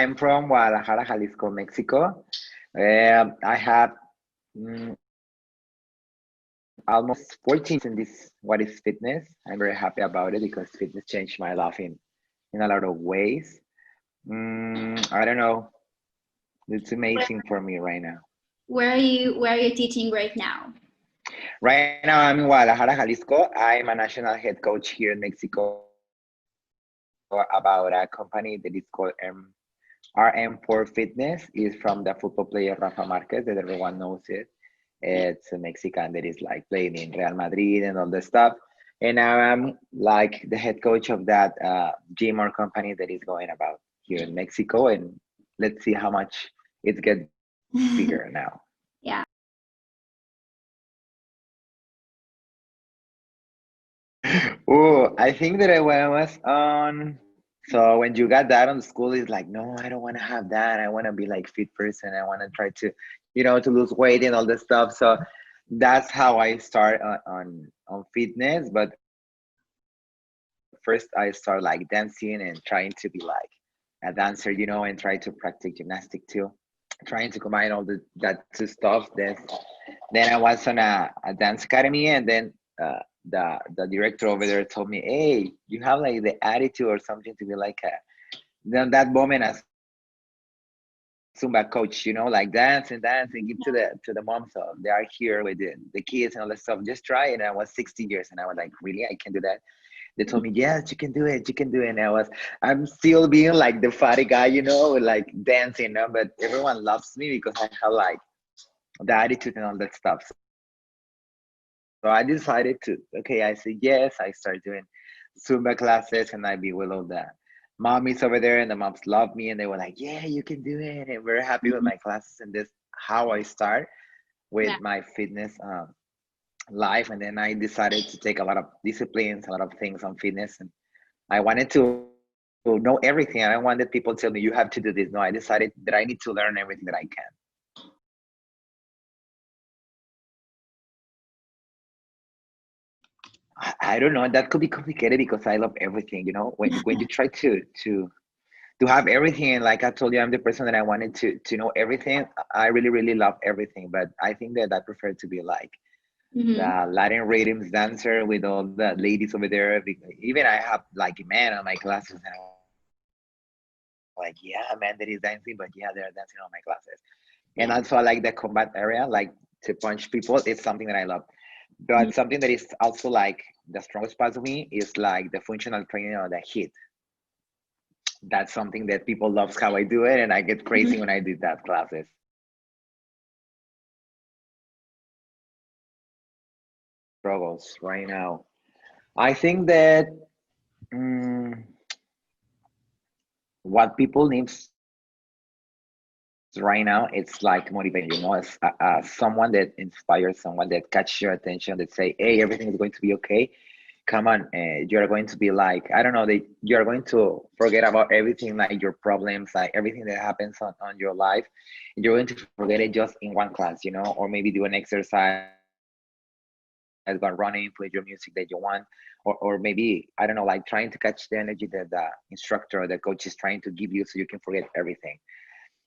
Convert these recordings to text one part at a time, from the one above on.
I'm from Guadalajara, Jalisco, Mexico. I have mm, almost 14 in this what is fitness. I'm very happy about it because fitness changed my life in a lot of ways. I don't know. It's Where, amazing for me right now. where are you teaching right now? Right now, I'm in Guadalajara, Jalisco. I'm a national head coach here in Mexico about a company that is called RM4 Fitness. Is from the football player Rafa Marquez that everyone knows it. It's a Mexican that is like playing in Real Madrid and all the stuff. And now I'm like the head coach of that gym or company that is going about here in Mexico. And let's see how much it gets bigger now. Yeah. Oh, I think that when I was on, so when you got that on school, it's like, no, I don't want to have that. I want to be like fit person. I want to try to, to lose weight and all this stuff. So that's how I start on fitness. But first, I start like dancing and trying to be like a dancer, and try to practice gymnastic too. Trying to combine all that two stuff. Then I was on a dance academy, and then the director over there told me, "Hey, you have like the attitude or something to be like a." Then that moment as Zumba coach, like dance and dance and give to the moms. So they are here with the kids and all that stuff. Just try it. And I was 60 years, and I was like, really, I can do that. They told me, yes, you can do it, you can do it. And I'm still being like the fatty guy, like dancing, but everyone loves me because I have like the attitude and all that stuff. So I decided to, okay, I said yes. I started doing Zumba classes and I be with all the mommies over there and the moms love me and they were like, yeah, you can do it. And we're happy with Mhm. my classes and this how I start with Yeah. my fitness life. And then I decided to take a lot of disciplines, a lot of things on fitness. And I wanted to know everything. I don't want that people tell me you have to do this. No, I decided that I need to learn everything that I can. I don't know. That could be complicated because I love everything. When you try to have everything, and like I told you, I'm the person that I wanted to know everything. I really really love everything, but I think that I prefer to be like Hmm. the Latin rhythms dancer with all the ladies over there. Even I have like a man on my classes, and I'm like, yeah, man, that is dancing, but yeah, they're dancing on my classes. And Yeah. also, I like the combat area, like to punch people. It's something that I love. Mhm. But something that is also like the strongest part of me is like the functional training or the hit. That's something that people loves how I do it, and I get crazy Mhm. when I do that classes. Struggles right now. I think that mm, what people needs right now it's like motivation. As someone that inspires, someone that catches your attention, that say, "Hey, everything is going to be okay." Come on, you're going to be like, I don't know, that you're going to forget about everything, like your problems, like everything that happens on your life. You're going to forget it just in one class, or maybe do an exercise, go running, play your music that you want, or maybe, I don't know, like trying to catch the energy that the instructor or the coach is trying to give you so you can forget everything.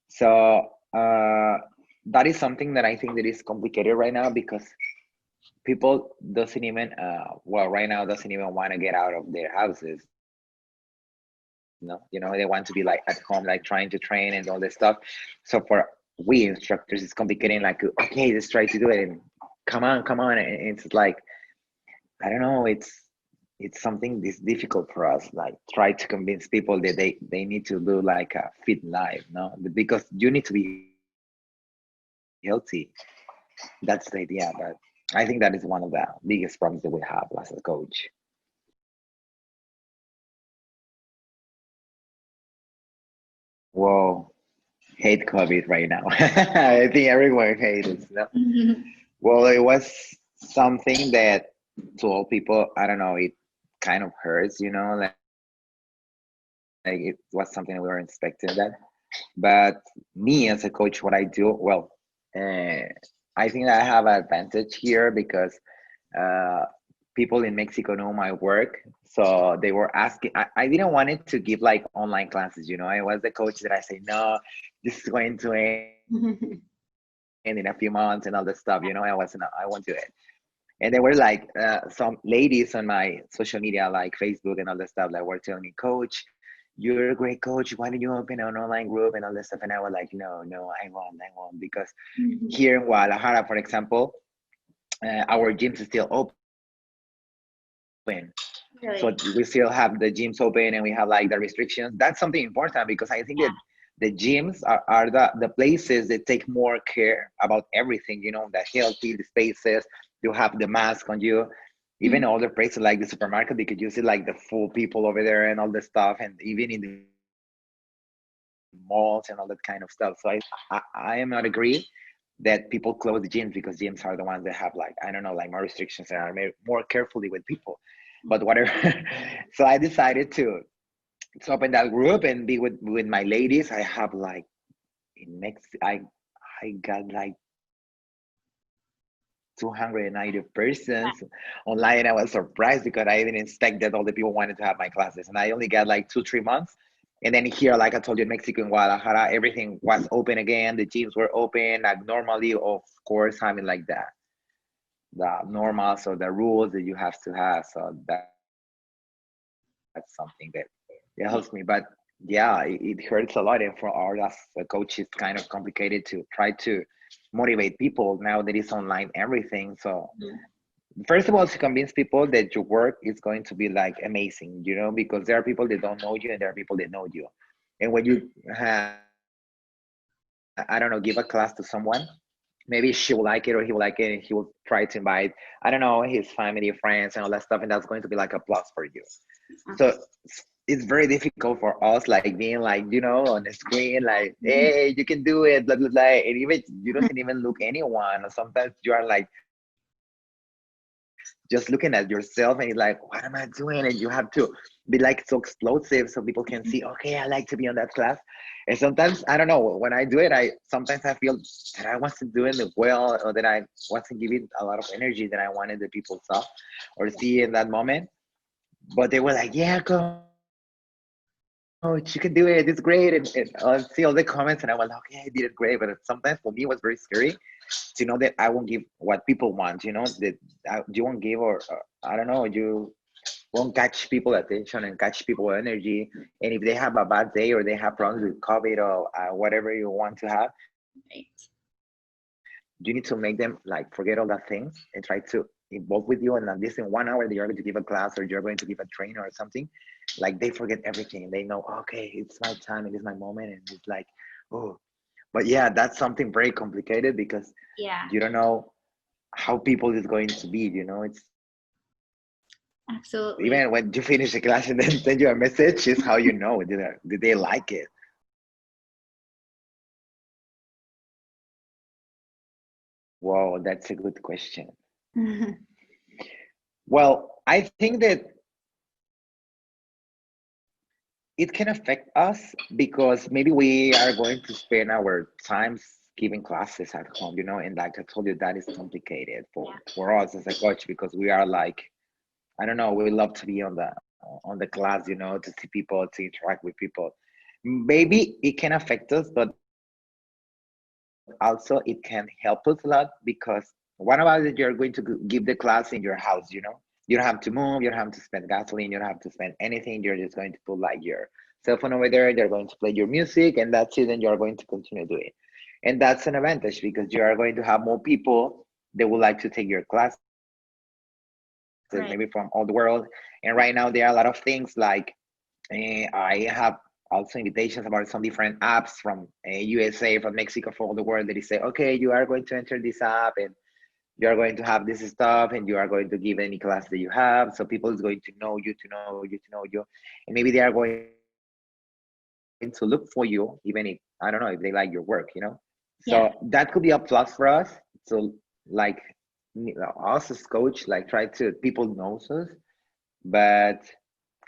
So that is something that I think that is complicated right now because people doesn't even well right now doesn't even want to get out of their houses. They want to be like at home, like trying to train and all this stuff. So for we instructors it's complicating, like, okay, let's try to do it and come on, and it's like, I don't know, it's something this difficult for us, like try to convince people that they need to do like a fit life, no, because you need to be healthy. That's the idea, but I think that is one of the biggest problems that we have as a coach. Whoa, hate COVID right now. I think everyone hates it. No? Mhm. Well, it was something that to all people, I don't know, it kind of hurts, like it was something we were expecting that. But me as a coach, what I do, uh, I think I have an advantage here because uh, people in Mexico know my work. So they were asking, I didn't want it to give like online classes, you know. I was the coach that I say, no, this is going to end in a few months and all that stuff, you know. I won't do it. And there were like some ladies on my social media, like Facebook and all that stuff, that were telling me, Coach, you're a great coach. Why don't you open an online group and all that stuff? And I was like, no, I won't, because here in Guadalajara, for example, our gyms is still open. So we still have the gyms Really? open and we have like the restrictions. That's something important because I think that the gyms are the places that take more care about everything, you know, the healthy, the spaces. You have the mask on you. Even Mm. other places like the supermarket, because you see like the full people over there and all the stuff, and even in the malls and all that kind of stuff. So I am not agree that people close the gyms, because gyms are the ones that have like, I don't know, like more restrictions and are more carefully with people. But whatever. So I decided to open that group and be with my ladies. I have like in Mexico, I got like 290 persons online. I was surprised because I didn't expect that all the people wanted to have my classes, and I only got like 2 3 months. And then here, like I told you, in Mexico, in Guadalajara, everything was open again. The gyms were open like normally, of course, having like the normal, so the rules that you have to have. So that's something that it helps me. But yeah, it hurts a lot, and for all us coaches, it's kind of complicated to try to motivate people now that it's online everything. So Mm. first of all, to convince people that your work is going to be like amazing, you know, because there are people that don't know you and there are people that know you. And when you I don't know, give a class to someone, maybe she will like it or he will like it, and he will try to invite, I don't know, his family, friends, and all that stuff, and that's going to be like a plus for you. So it's very difficult for us, like being like, you know, on the screen, like, hey, you can do it, blah blah blah, and even you don't even look anyone. Or sometimes you are like just looking at yourself and it's like, what am I doing? And you have to be like so explosive so people can see, okay, I like to be on that class. And sometimes I don't know, when I do it, I sometimes I feel that I wasn't doing it well, or that I wasn't giving a lot of energy that I wanted the people saw or see in that moment. But they were like, yeah, coach, you can do it. It's great. And see all the comments, and I was like, okay, I did it great. But sometimes for me, it was very scary to know that I won't give what people want. You know, that you won't give, or I don't know, you won't catch people attention and catch people energy. And if they have a bad day or they have problems with COVID or whatever you want to have, you need to make them like forget all that things and try to involve with you. And at least in 1 hour that you're going to give a class or you're going to give a trainer or something, like they forget everything. They know, okay, it's my time, it is my moment, and it's like, oh. But yeah, that's something very complicated because you don't know Yeah, how people is going to be. You know, it's even when you finish the class and then absolutely. send you a message, is how you know did they like it. Wow, that's a good question. Well, I think that it can affect us because maybe we are going to spend our times giving classes at home, you know, and like I told you, that is complicated Yeah. for us as a coach, because we are like, I don't know, we love to be on the class, you know, to see people, to interact with people. Maybe it can affect us, but also it can help us a lot, because what about if you're going to give the class in your house, you know? You don't have to move, you don't have to spend gasoline, you don't have to spend anything. You're just going to put like your cell phone over there, they're going to play your music, and that's it, and you're going to continue doing it. And that's an advantage because you are going to have more people that would like to take your classes, maybe from all the world. And right now there are a lot Right. of things like, I have also invitations about some different apps from USA, from Mexico, from all the world, that they say, okay, you are going to enter this app, and you are going to have this stuff, and you are going to give any class that you have. So people is going to know you, and maybe they are going to look for you, even if, I don't know, if they like your work, you know. So that could be a plus for us. Yeah. So like us as coach, like try to people knows us, but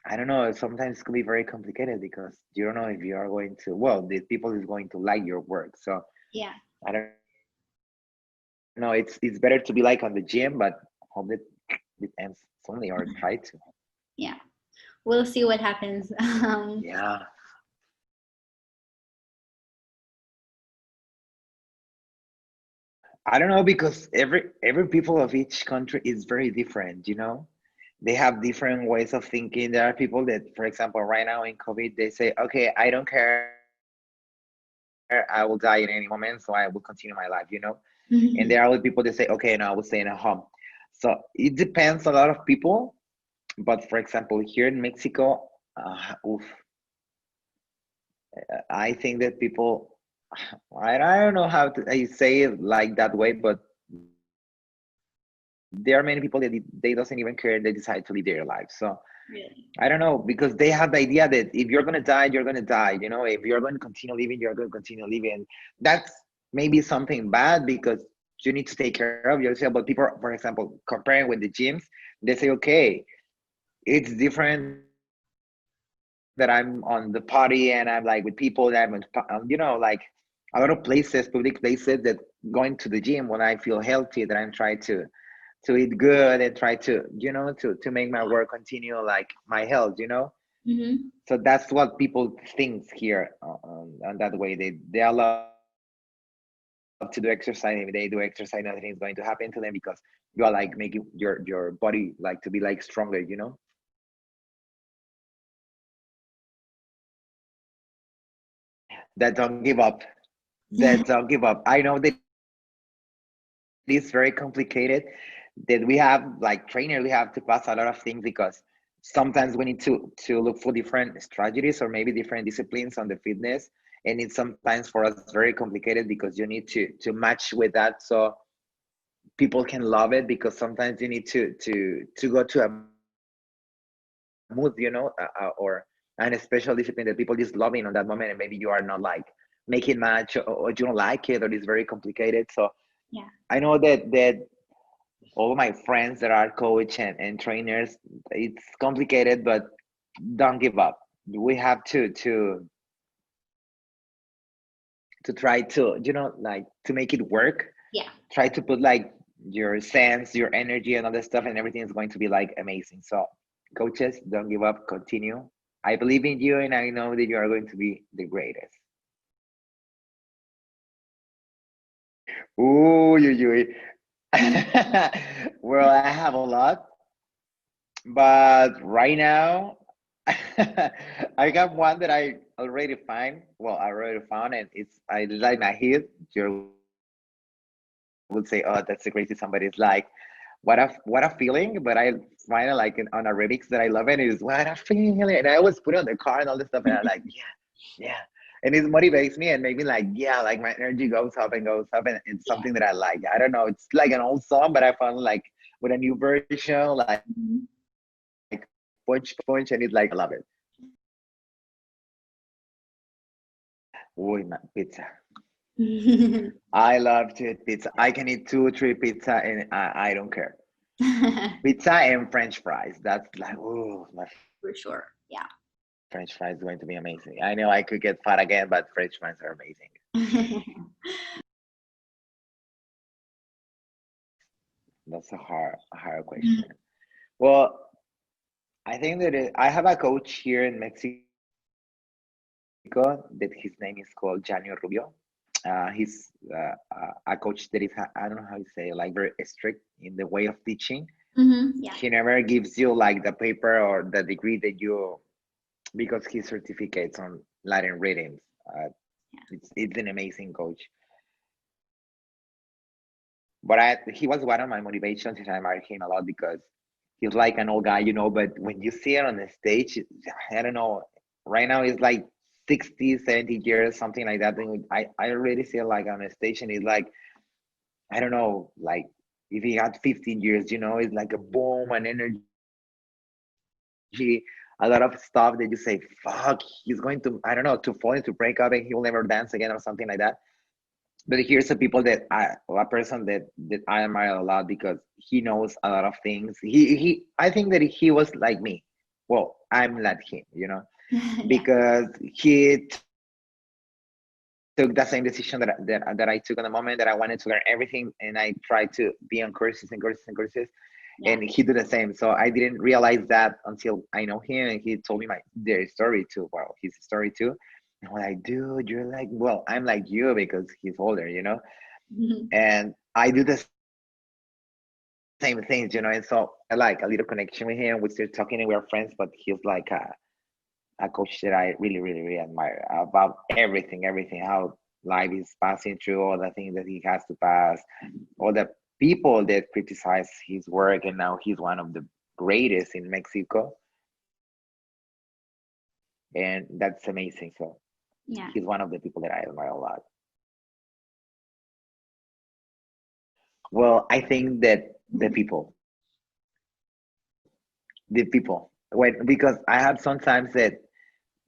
I don't know. Sometimes it could be very complicated because you don't know if you are going to. Well, the people is going to like your work. So I don't know. Yeah. It's better to be like on the gym, but hope that maybe people will like you. ends soonly or try to. Yeah, we'll see what happens. Yeah. I don't know because every people of each country is very different, you know? They have different ways of thinking. There are people that, for example, right now in COVID, they say, okay, I don't care. I will die in any moment, so I will continue my life, you know? And there are other people that say, okay, no, I will stay in a home. So it depends a lot of people. But for example, here in Mexico, oof, I think that people, I don't know how to I say it like that way, but there are many people that they doesn't even care. They decide to live their life. So I don't know because they have the idea that if you're gonna die, you're gonna die. You know, if you're going to continue living, you're going to continue living. That's maybe something bad because you need to take care of yourself. But people, for example, comparing with the gyms, they say, okay, it's different that I'm on the party and I'm like with people that I'm, like a lot of places, public places that going to the gym when I feel healthy, that I'm trying to eat good and try to make my work continue like my health, you know. Mhm. So that's what people think here on that way. They all love to do exercise. If they do exercise, nothing is going to happen to them because you are like making your body like to be like stronger, you know. That don't give up. That don't give up. I know that it's very complicated, that we have like trainers, we have to pass a lot of things because sometimes we need to look for different strategies or maybe different disciplines on the fitness, and it's sometimes for us very complicated because you need to match with that so people can love it, because sometimes you need to go to a mood, you know, or and a special discipline that people just love in on that moment, and maybe you are not like making match, or you don't like it, or it's very complicated. So I Yeah. know that all my friends that are coach and trainers, it's complicated, but don't give up. We have to try to like to make it work. Yeah. Try to put like your sense, your energy, and all that stuff, and everything is going to be like amazing. So coaches, don't give up, continue. I believe in you, and I know that you are going to be the greatest. Ooh, you. Well, I have a lot, but right now, I got one that I already find. Well, I already found, and it's I like my hit. You would say, "Oh, that's the crazy." Somebody's like, what a feeling, but I find it like on aerobics that I love it is what a feeling, and I always put it on the car and all this stuff, and I'm like, yeah, and it motivates me and make me like, yeah, like my energy goes up and goes up, and it's something that I like. I don't know, it's like an old song, but I found like with a new version, like punch, punch, punch, and it's like amazing. I love it. Ooh, pizza. I love to eat pizza. I can eat two or three pizza and I don't care. Pizza and French fries. That's like, oh, my French For fries is sure. going to be Yeah. amazing. I know I could get fat again, but French fries are amazing. That's a hard question. Mhm. Well, I think that I have a coach here in Mexico that his name is called Janio Rubio. He's a coach that is, I don't know how you say, like very strict in the way of teaching. Mhm. He Yeah. never gives you like the paper or the degree that you, because he certificates on Latin readings. Uh, it's an amazing coach. But he was one of my motivations, and I admire him a lot because he's like an old guy, you know. But when you see it on the stage, I don't know. Right now it's like 60, 70 years, something like that. And I already see it like on the stage, and it's like, I don't know, like if he had 15 years, you know, it's like a boom and energy, a lot of stuff that you say, fuck, he's going to, I don't know, to fall into breakup and he will never dance again or something like that. But here's the people that a person that I admire a lot because he knows a lot of things. I think that he was like me. Well, I'm like him, because Yeah. he took the same decision that I took on the moment that I wanted to learn everything, and I tried to be on courses and courses and courses. And Yeah. and he did the same. So I didn't realize that until I know him, and he told me their story too. Well, his story too. And I'm like, dude, you're like, well, I'm like you because he's older, you know. Mhm. And I do the same things, you know. And so I like a little connection with him. We still talking and we're friends, but he's like a coach that I really, really, really admire about everything, how life is passing through, all the things that he has to pass, all the people that criticize his work, and now he's one of the greatest in Mexico, and that's amazing. So he's one of the Yeah. people that I admire a lot. Well, I think that the Mhm. people, when because I have sometimes that you know,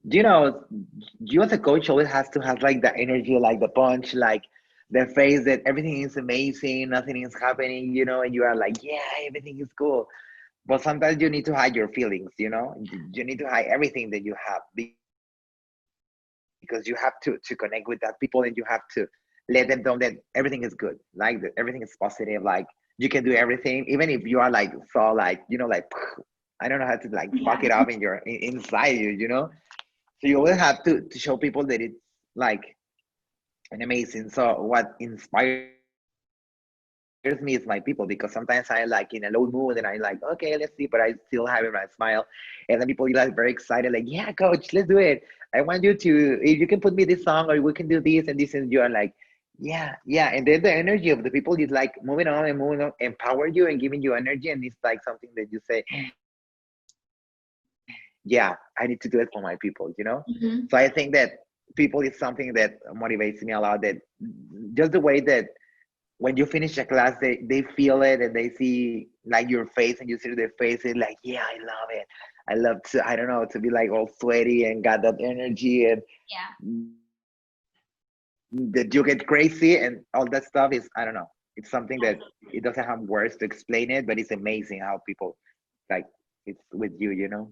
you as a coach always has to have like the energy, like the punch, like the face that everything is amazing, nothing is happening, you know, and you are like, yeah, everything is cool. But sometimes you need to hide your feelings, you know, you need to hide everything that you have because you have to connect with that people and you have to let them know that everything is good, like that everything is positive, like you can do everything, even if you are like so like, you know, like I don't know how to like fuck it up in Yeah. your inside you know. So you always have to show people that it's like an amazing. So what inspires me is my people because sometimes I like in a low mood and I like, okay, let's see, but I still have my smile. And then people are like very excited, like, yeah, coach, let's do it. I want you to, if you can put me this song or we can do this and this, and you are like, yeah. And then the energy of the people is like moving on and moving on, empower you and giving you energy. And it's like something that you say, yeah, I need to do it for my people, you know? So I think that people is Mhm. something that motivates me a lot, that just the way that when you finish a class, they feel it and they see like your face and you see their faces like, yeah, I love it. I love to, I don't know, to be like all sweaty and got that energy and Yeah. that you get crazy and all that stuff is, I don't know. It's something that it doesn't have words to explain it, but it's amazing how people like it's with you, you know?